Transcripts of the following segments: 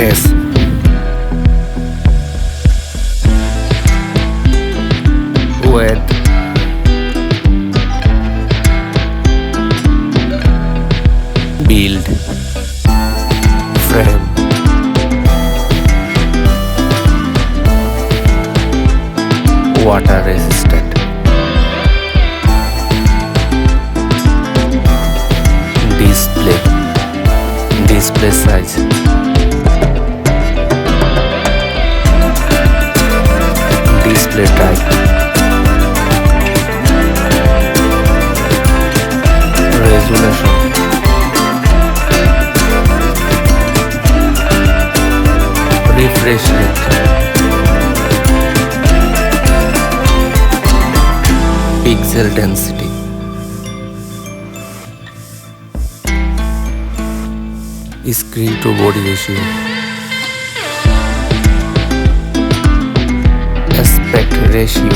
brightness, width, build, frame, water resistant, display size, display type, resolution, refresh rate, pixel density, screen to body ratio, aspect ratio,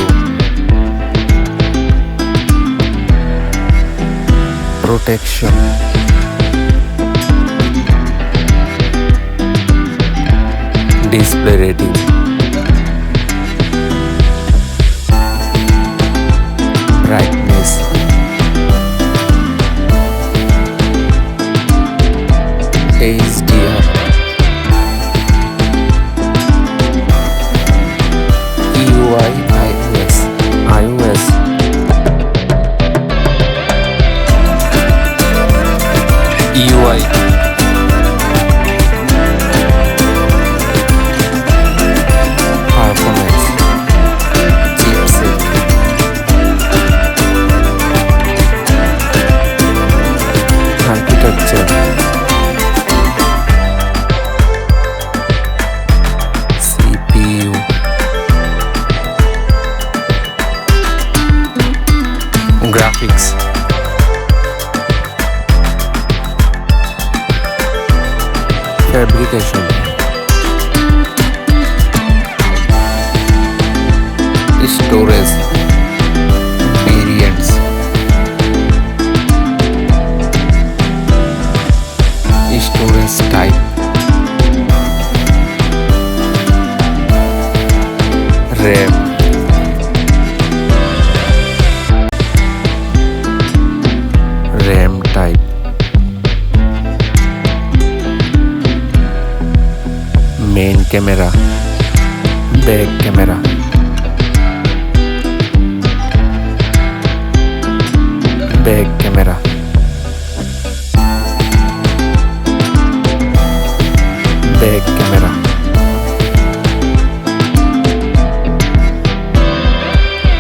protection, display rating, brightness, HDR, UI, iOS, UI, performance, chipset, architecture, CPU, graphics, fabrication, storage, variants, storage type, RAM, type, main camera, back camera, back camera, back camera,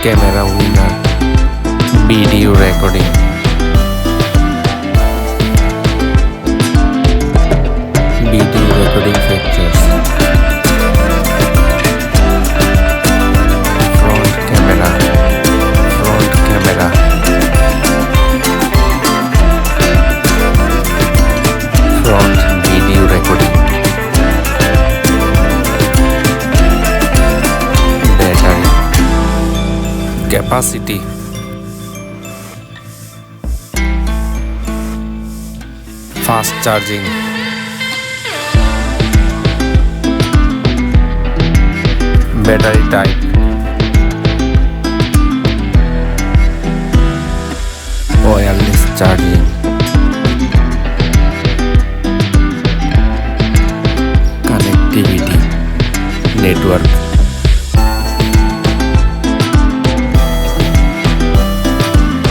camera winner, video recording, video recording features, front camera, front video recording, battery capacity, fast charging, battery type, wireless charging, connectivity, network,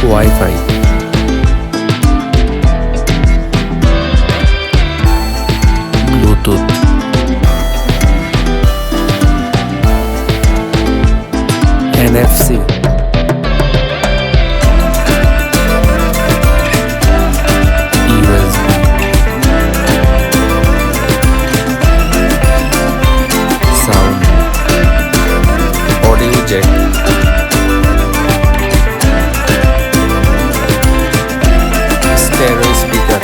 Wi-Fi, Bluetooth, NFC, USB, sound, audio jack, stereo speaker,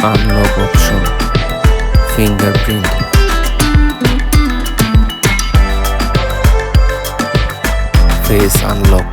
unlock option, fingerprint, face unlock,